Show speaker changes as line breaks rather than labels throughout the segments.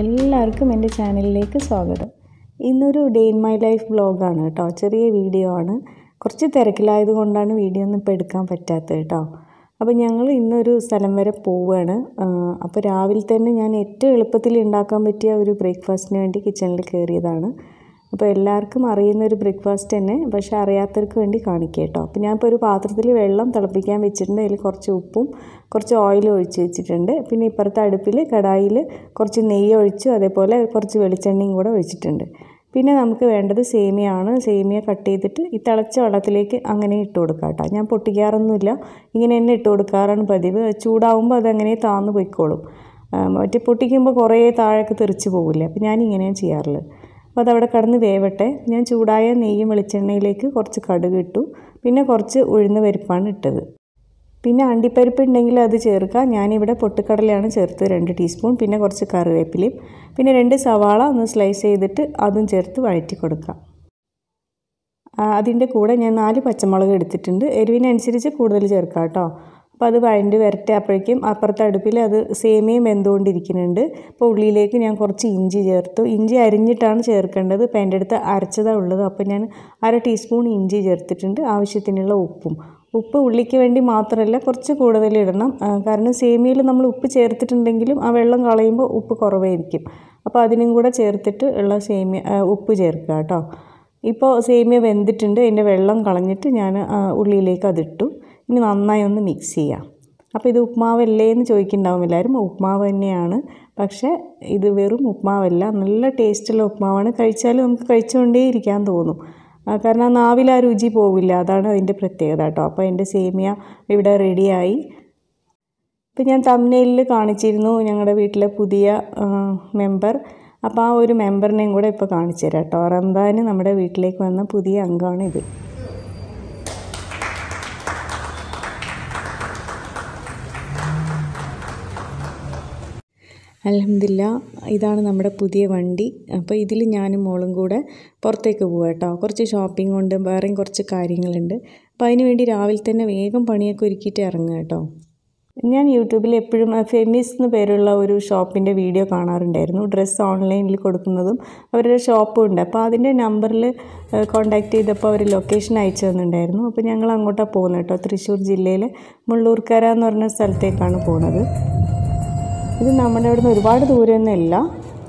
എല്ലാവർക്കും എൻ്റെ ചാനലിലേക്ക് സ്വാഗതം. ഇന്നൊരു ഡേ ഇൻ മൈ ലൈഫ് വ്ളോഗാണ് കേട്ടോ. ചെറിയ വീഡിയോ ആണ്. കുറച്ച് തിരക്കിലായതുകൊണ്ടാണ് വീഡിയോ ഒന്നും ഇപ്പോൾ എടുക്കാൻ പറ്റാത്തത് കേട്ടോ. അപ്പോൾ ഞങ്ങൾ ഇന്നൊരു സ്ഥലം വരെ പോവുകയാണ്. അപ്പോൾ രാവിലെ തന്നെ ഞാൻ ഏറ്റവും എളുപ്പത്തിൽ ഉണ്ടാക്കാൻ പറ്റിയ ഒരു ബ്രേക്ക്ഫാസ്റ്റിന് വേണ്ടി കിച്ചണിൽ കയറിയതാണ്. അപ്പോൾ എല്ലാവർക്കും അറിയുന്നൊരു ബ്രേക്ക്ഫാസ്റ്റ് തന്നെ, പക്ഷേ അറിയാത്തവർക്ക് വേണ്ടി കാണിക്കുക കേട്ടോ. അപ്പോൾ ഞാനിപ്പോൾ ഒരു പാത്രത്തിൽ വെള്ളം തിളപ്പിക്കാൻ വെച്ചിട്ടുണ്ട്. അതിൽ കുറച്ച് ഉപ്പും കുറച്ച് ഓയിലും ഒഴിച്ച് വെച്ചിട്ടുണ്ട്. പിന്നെ ഇപ്പുറത്തെ അടുപ്പിൽ കടായിൽ കുറച്ച് നെയ്യ് ഒഴിച്ചു, അതേപോലെ കുറച്ച് വെളിച്ചെണ്ണയും കൂടെ ഒഴിച്ചിട്ടുണ്ട്. പിന്നെ നമുക്ക് വേണ്ടത് സേമിയാണ്. സേമിയ കട്ട് ചെയ്തിട്ട് ഈ തിളച്ച വെള്ളത്തിലേക്ക് അങ്ങനെ ഇട്ട് കൊടുക്കാം കേട്ടോ. ഞാൻ പൊട്ടിക്കാറൊന്നുമില്ല, ഇങ്ങനെ തന്നെ ഇട്ട് കൊടുക്കാറാണ് പതിവ്. ചൂടാവുമ്പോൾ അതങ്ങനെ താന്ന് പോയിക്കോളും. മറ്റേ പൊട്ടിക്കുമ്പോൾ കുറേ താഴേക്ക് തെറിച്ച് പോകില്ല. അപ്പോൾ ഞാനിങ്ങനെയാണ് ചെയ്യാറുള്ളത്. അപ്പോൾ അതവിടെ കിടന്ന് വേവട്ടെ. ഞാൻ ചൂടായ നെയ്യും വെളിച്ചെണ്ണയിലേക്ക് കുറച്ച് കടുക് ഇട്ടു. പിന്നെ കുറച്ച് ഉഴുന്ന് പരിപ്പാണ് ഇട്ടത്. പിന്നെ അണ്ടിപ്പരിപ്പ് ഉണ്ടെങ്കിൽ അത് ചേർക്കാം. ഞാനിവിടെ പൊട്ടുക്കടലയാണ് ചേർത്ത് 2 ടീസ്പൂൺ. പിന്നെ കുറച്ച് കറിവേപ്പിലയും പിന്നെ 2 സവാള ഒന്ന് സ്ലൈസ് ചെയ്തിട്ട് അതും ചേർത്ത് വഴറ്റി കൊടുക്കാം. അതിൻ്റെ കൂടെ ഞാൻ 4 പച്ചമുളക് എടുത്തിട്ടുണ്ട്. എരിവിനനുസരിച്ച് കൂടുതൽ ചേർക്കാം കേട്ടോ. അപ്പോൾ അത് വഴണ്ടി വരട്ടെ. അപ്പോഴേക്കും അപ്പുറത്തെ അടുപ്പിൽ അത് സേമിയയും വെന്തുകൊണ്ടിരിക്കുന്നുണ്ട്. അപ്പോൾ ഉള്ളിയിലേക്ക് ഞാൻ കുറച്ച് ഇഞ്ചി ചേർത്തു. ഇഞ്ചി അരിഞ്ഞിട്ടാണ് ചേർക്കേണ്ടത്. ഇപ്പോൾ എൻ്റെ അടുത്ത് അരച്ചതാണ് ഉള്ളത്. അപ്പോൾ ഞാൻ 1/2 ടീസ്പൂൺ ഇഞ്ചി ചേർത്തിട്ടുണ്ട്. ആവശ്യത്തിനുള്ള ഉപ്പ് ഉള്ളിക്ക് വേണ്ടി മാത്രമല്ല, കുറച്ച് കൂടുതൽ ഇടണം. കാരണം സേമിയയിൽ നമ്മൾ ഉപ്പ് ചേർത്തിട്ടുണ്ടെങ്കിലും ആ വെള്ളം കളയുമ്പോൾ ഉപ്പ് കുറവായിരിക്കും. അപ്പോൾ അതിനും കൂടെ ചേർത്തിട്ട് ഉള്ള ഉപ്പ് ചേർക്കുക കേട്ടോ. ഇപ്പോൾ സേമിയ വെന്തിട്ടുണ്ട്. അതിൻ്റെ വെള്ളം കളഞ്ഞിട്ട് ഞാൻ ഉള്ളിയിലേക്ക് അതിട്ടു. ഇനി നന്നായി ഒന്ന് മിക്സ് ചെയ്യാം. അപ്പോൾ ഇത് ഉപ്മാവല്ലേ എന്ന് ചോദിക്കുന്നുണ്ടാവും എല്ലാവരും. ഉപ്മാവ് തന്നെയാണ്, പക്ഷേ ഇത് വെറും ഉപ്മാവല്ല. നല്ല ടേസ്റ്റുള്ള ഉപ്മാവാണ്. കഴിച്ചാൽ നമുക്ക് കഴിച്ചുകൊണ്ടേ ഇരിക്കാൻ തോന്നും. കാരണം ആ നാവിൽ ആ രുചി പോവില്ല. അതാണ് അതിൻ്റെ പ്രത്യേകത കേട്ടോ. അപ്പോൾ എൻ്റെ സേമിയ ഇവിടെ റെഡിയായി. ഇപ്പോൾ ഞാൻ തംബ്നെയിലിൽ കാണിച്ചിരുന്നു ഞങ്ങളുടെ വീട്ടിലെ പുതിയ മെമ്പർ. അപ്പോൾ ആ ഒരു മെമ്പറിനെയും കൂടെ ഇപ്പോൾ കാണിച്ചു തരാം കേട്ടോ. റംദാന് നമ്മുടെ വീട്ടിലേക്ക് വന്ന പുതിയ അംഗമാണ് ഇത്. അൽഹംദുലില്ലാ, ഇതാണ് നമ്മുടെ പുതിയ വണ്ടി. അപ്പോൾ ഇതിൽ ഞാനും മോളും കൂടെ പുറത്തേക്ക് പോകാം കേട്ടോ. കുറച്ച് ഷോപ്പിംഗ് ഉണ്ട്, വേറെയും കുറച്ച് കാര്യങ്ങളുണ്ട്. അപ്പോൾ അതിന് വേണ്ടി രാവിലെ തന്നെ വേഗം പണിയൊക്കെ ഒരുക്കിയിട്ട് ഇറങ്ങുക കേട്ടോ. ഞാൻ യൂട്യൂബിൽ എപ്പോഴും ഫെമിസ് എന്ന് പേരുള്ള ഒരു ഷോപ്പിൻ്റെ വീഡിയോ കാണാറുണ്ടായിരുന്നു. ഡ്രസ്സ് ഓൺലൈനിൽ കൊടുക്കുന്നതും അവരുടെ ഷോപ്പും ഉണ്ട്. അപ്പോൾ അതിൻ്റെ നമ്പറിൽ കോൺടാക്റ്റ് ചെയ്തപ്പോൾ അവർ ലൊക്കേഷൻ അയച്ചു തന്നിട്ടുണ്ടായിരുന്നു. അപ്പോൾ ഞങ്ങൾ അങ്ങോട്ടാണ് പോകുന്നത് കേട്ടോ. തൃശ്ശൂർ ജില്ലയിലെ മുള്ളൂർക്കര എന്ന് പറഞ്ഞ സ്ഥലത്തേക്കാണ് പോകുന്നത്. ഇത് നമ്മുടെ അവിടെ നിന്ന് ഒരുപാട് ദൂരമൊന്നുമില്ല,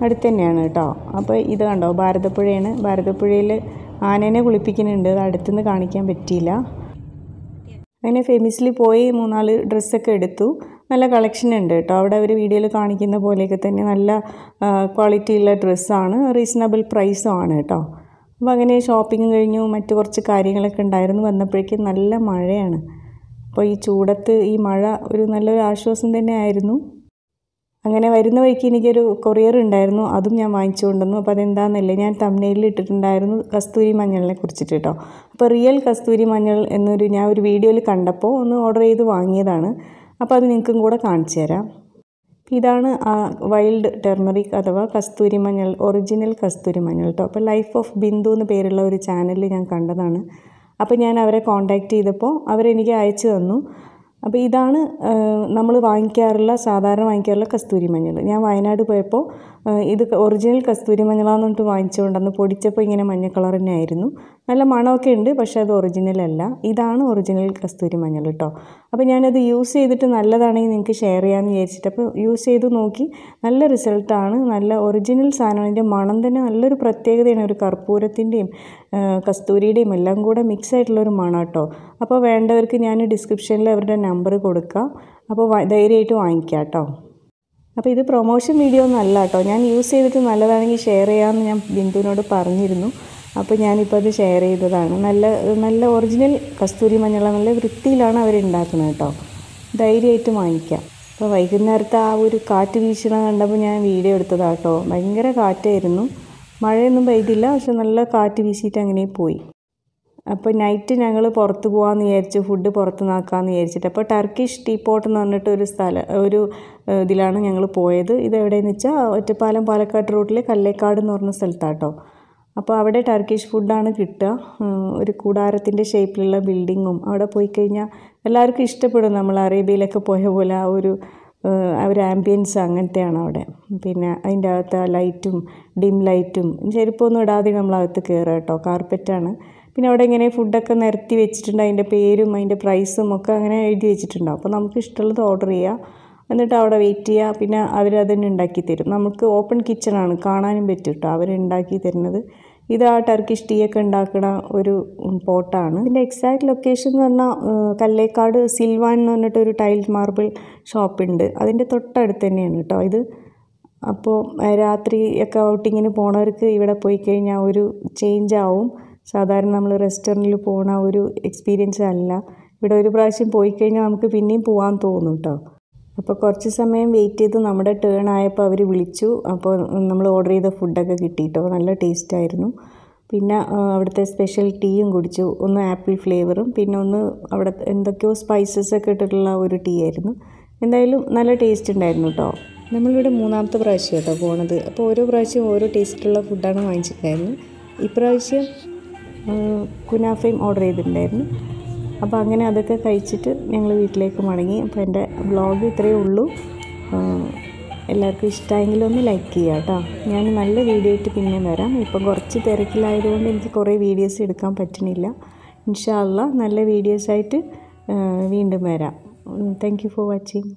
അടുത്ത് തന്നെയാണ് കേട്ടോ. അപ്പോൾ ഇത് കണ്ടോ, ഭാരതപ്പുഴയാണ്. ഭാരതപ്പുഴയിൽ ആനേനെ കുളിപ്പിക്കുന്നുണ്ട്. അത് അടുത്തുനിന്ന് കാണിക്കാൻ പറ്റിയില്ല. അങ്ങനെ ഫെമിസിൽ പോയി 3-4 ഡ്രസ്സൊക്കെ എടുത്തു. നല്ല കളക്ഷൻ ഉണ്ട് കേട്ടോ. അവിടെ അവർ വീഡിയോയിൽ കാണിക്കുന്ന പോലെയൊക്കെ തന്നെ നല്ല ക്വാളിറ്റിയുള്ള ഡ്രസ്സാണ്, റീസണബിൾ പ്രൈസും ആണ് കേട്ടോ. അപ്പോൾ അങ്ങനെ ഷോപ്പിംഗ് കഴിഞ്ഞു. മറ്റു കുറച്ച് കാര്യങ്ങളൊക്കെ ഉണ്ടായിരുന്നു. വന്നപ്പോഴേക്കും നല്ല മഴയാണ്. അപ്പോൾ ഈ ചൂടത്ത് ഈ മഴ ഒരു നല്ലൊരു ആശ്വാസം തന്നെ ആയിരുന്നു. അങ്ങനെ വരുന്ന വഴിക്ക് എനിക്കൊരു കൊറിയർ ഉണ്ടായിരുന്നു, അതും ഞാൻ വാങ്ങിച്ചു കൊണ്ടുവന്നു. അപ്പോൾ അതെന്താണെന്നല്ലേ, ഞാൻ തംബ്നെയിലിൽ ഇട്ടിട്ടുണ്ടായിരുന്നു കസ്തൂരി മഞ്ഞളിനെ കുറിച്ചിട്ട് കേട്ടോ. അപ്പോൾ റിയൽ കസ്തൂരി മഞ്ഞൾ എന്നൊരു ഞാൻ ഒരു വീഡിയോയിൽ കണ്ടപ്പോൾ ഒന്ന് ഓർഡർ ചെയ്ത് വാങ്ങിയതാണ്. അപ്പോൾ അത് നിങ്ങൾക്കും കൂടെ കാണിച്ചു തരാം. ഇതാണ് വൈൽഡ് ടെർമറിക് അഥവാ കസ്തൂരി മഞ്ഞൾ, ഒറിജിനൽ കസ്തൂരി മഞ്ഞൾ കേട്ടോ. അപ്പോൾ ലൈഫ് ഓഫ് ബിന്ദു എന്ന് പേരുള്ള ഒരു ചാനലിൽ ഞാൻ കണ്ടതാണ്. അപ്പോൾ ഞാൻ അവരെ കോൺടാക്റ്റ് ചെയ്തപ്പോൾ അവരെനിക്ക് അയച്ചു തന്നു. അപ്പോൾ ഇതാണ് നമ്മൾ സാധാരണ വാങ്ങിക്കാറുള്ള കസ്തൂരി മഞ്ഞൾ. ഞാൻ വയനാട് പോയപ്പോൾ ഇത് ഒറിജിനൽ കസ്തൂരി മഞ്ഞളാന്ന് പറഞ്ഞിട്ട് വാങ്ങിച്ചുകൊണ്ടന്ന് പൊടിച്ചപ്പോൾ ഇങ്ങനെ മഞ്ഞ കളർ തന്നെ ആയിരുന്നു. നല്ല മണമൊക്കെ ഉണ്ട്, പക്ഷേ അത് ഒറിജിനൽ അല്ല. ഇതാണ് ഒറിജിനൽ കസ്തൂരി മഞ്ഞൾ കേട്ടോ. അപ്പോൾ ഞാനത് യൂസ് ചെയ്തിട്ട് നല്ലതാണെങ്കിൽ നിങ്ങൾക്ക് ഷെയർ ചെയ്യാമെന്ന് വിചാരിച്ചിട്ട് അപ്പോൾ യൂസ് ചെയ്ത് നോക്കി. നല്ല റിസൾട്ടാണ്, നല്ല ഒറിജിനൽ സാധനം. അതിൻ്റെ മണം തന്നെ നല്ലൊരു പ്രത്യേകതയാണ്. ഒരു കർപ്പൂരത്തിൻ്റെയും കസ്തൂരിയുടെയും എല്ലാം കൂടെ മിക്സ് ആയിട്ടുള്ളൊരു മണം കേട്ടോ. അപ്പോൾ വേണ്ടവർക്ക് ഞാൻ ഡിസ്ക്രിപ്ഷനിൽ അവരുടെ നമ്പർ കൊടുക്കാം. അപ്പോൾ ധൈര്യമായിട്ട് വാങ്ങിക്കാം കേട്ടോ. അപ്പോൾ ഇത് പ്രൊമോഷൻ വീഡിയോ ഒന്നും അല്ല കേട്ടോ. ഞാൻ യൂസ് ചെയ്തിട്ട് നല്ലതാണെങ്കിൽ ഷെയർ ചെയ്യാമെന്ന് ഞാൻ ബിന്ദുവിനോട് പറഞ്ഞിരുന്നു. അപ്പോൾ ഞാനിപ്പോൾ അത് ഷെയർ ചെയ്തതാണ്. നല്ല ഒറിജിനൽ കസ്തൂരി മഞ്ഞൾ നല്ല വൃത്തിയിലാണ് അവർ ഉണ്ടാക്കുന്നത് കേട്ടോ. ധൈര്യമായിട്ട് വാങ്ങിക്കാം. അപ്പോൾ വൈകുന്നേരത്തെ ആ ഒരു കാറ്റ് വീശണ കണ്ടപ്പോൾ ഞാൻ വീഡിയോ എടുത്തതാണ് കേട്ടോ. ഭയങ്കര കാറ്റായിരുന്നു. മഴയൊന്നും പെയ്തില്ല, പക്ഷെ നല്ല കാറ്റ് വീശിയിട്ട് അങ്ങനെ പോയി. അപ്പോൾ നൈറ്റ് ഞങ്ങൾ പുറത്ത് പോകാമെന്ന് വിചാരിച്ചു, ഫുഡ് പുറത്ത് നിന്നാക്കാമെന്ന് വിചാരിച്ചിട്ട്. അപ്പോൾ ടർക്കിഷ് ടീപോട്ട് എന്ന് പറഞ്ഞിട്ട് ഒരു ഇതിലാണ് ഞങ്ങൾ പോയത്. ഇത് എവിടെയെന്ന് വെച്ചാൽ ഒറ്റപ്പാലം പാലക്കാട് റൂട്ടിൽ കല്ലേക്കാട് എന്ന് പറഞ്ഞ സ്ഥലത്താണ് കേട്ടോ. അപ്പോൾ അവിടെ ടർക്കിഷ് ഫുഡാണ് കിട്ടുക. ഒരു കൂടാരത്തിൻ്റെ ഷേപ്പിലുള്ള ബിൽഡിങ്ങും അവിടെ പോയി കഴിഞ്ഞാൽ എല്ലാവർക്കും ഇഷ്ടപ്പെടും. നമ്മൾ അറേബ്യയിലൊക്കെ പോയ പോലെ ആ ഒരു ഒരു ആംബിയൻസ് അങ്ങനത്തെയാണ് അവിടെ. പിന്നെ അതിൻ്റെ അകത്ത് ലൈറ്റും ഡിം ലൈറ്റും ചെരുപ്പൊന്നും ഇടാതെ നമ്മളകത്ത് കയറുക കേട്ടോ. കാർപ്പറ്റാണ്. പിന്നെ അവിടെ ഇങ്ങനെ ഫുഡൊക്കെ നിരത്തി വെച്ചിട്ടുണ്ട്. അതിൻ്റെ പേരും അതിൻ്റെ പ്രൈസും ഒക്കെ അങ്ങനെ എഴുതി വെച്ചിട്ടുണ്ടാവും. അപ്പോൾ നമുക്ക് ഇഷ്ടമുള്ളത് ഓർഡർ ചെയ്യുക. എന്നിട്ട് അവിടെ വെയിറ്റ് ചെയ്യുക. പിന്നെ അവരതിന് ഉണ്ടാക്കി തരും. നമുക്ക് ഓപ്പൺ കിച്ചണാണ്, കാണാനും പറ്റും കേട്ടോ അവരുണ്ടാക്കി തരുന്നത്. ഇത് ആ ടർക്കിഷ് ടീ ഒക്കെ ഉണ്ടാക്കുന്ന ഒരു പോട്ടാണ്. ഇതിൻ്റെ എക്സാക്ട് ലൊക്കേഷൻ എന്ന് പറഞ്ഞാൽ കല്ലേക്കാട് സിൽവാൻ എന്ന് പറഞ്ഞിട്ടൊരു ടൈൽഡ് മാർബിൾ ഷോപ്പുണ്ട്. അതിൻ്റെ തൊട്ടടുത്ത് തന്നെയാണ് കേട്ടോ ഇത്. അപ്പോൾ രാത്രി ഒക്കെ ഔട്ടിങ്ങിന് പോണവർക്ക് ഇവിടെ പോയി കഴിഞ്ഞാൽ ഒരു ചേഞ്ച് ആവും. സാധാരണ നമ്മൾ റെസ്റ്റോറൻറ്റിൽ പോണ ഒരു എക്സ്പീരിയൻസ് അല്ല. ഇവിടെ ഒരു പ്രാവശ്യം പോയി കഴിഞ്ഞാൽ നമുക്ക് പിന്നെയും പോകാൻ തോന്നും കേട്ടോ. അപ്പോൾ കുറച്ച് സമയം വെയിറ്റ് ചെയ്ത് നമ്മുടെ ടേൺ ആയപ്പോൾ അവർ വിളിച്ചു. അപ്പോൾ നമ്മൾ ഓർഡർ ചെയ്ത ഫുഡൊക്കെ കിട്ടിയിട്ടോ. നല്ല ടേസ്റ്റായിരുന്നു. പിന്നെ അവിടുത്തെ സ്പെഷ്യൽ ടീയും കുടിച്ചു. ഒന്ന് ആപ്പിൾ ഫ്ലേവറും പിന്നെ ഒന്ന് അവിടെ എന്തൊക്കെയോ സ്പൈസസ് ഒക്കെ ഇട്ടിട്ടുള്ള ഒരു ടീ ആയിരുന്നു. എന്തായാലും നല്ല ടേസ്റ്റ് ഉണ്ടായിരുന്നു കേട്ടോ. നമ്മളിവിടെ 3ാമത്തെ പ്രാവശ്യം കേട്ടോ പോണത്. അപ്പോൾ ഓരോ പ്രാവശ്യം ഓരോ ടേസ്റ്റുള്ള ഫുഡാണ് വാങ്ങിച്ചിട്ടുണ്ടായിരുന്നു. ഇപ്രാവശ്യം കുനാഫയും ഓർഡർ ചെയ്തിട്ടുണ്ടായിരുന്നു. അപ്പോൾ അങ്ങനെ അതൊക്കെ കഴിച്ചിട്ട് ഞങ്ങൾ വീട്ടിലേക്ക് മടങ്ങി. അപ്പോൾ എൻ്റെ വ്ളോഗ് ഇത്രയേ ഉള്ളൂ. എല്ലാവർക്കും ഇഷ്ടമായെങ്കിൽ ഒന്ന് ലൈക്ക് ചെയ്യുക കേട്ടോ. ഞാൻ നല്ല വീഡിയോ ആയിട്ട് പിന്നെ വരാം. ഇപ്പം കുറച്ച് തിരക്കിലായതുകൊണ്ട് എനിക്ക് കുറേ വീഡിയോസ് എടുക്കാൻ പറ്റുന്നില്ല. ഇൻഷാ അല്ലാഹ് നല്ല വീഡിയോസായിട്ട് വീണ്ടും വരാം. Thank you for watching.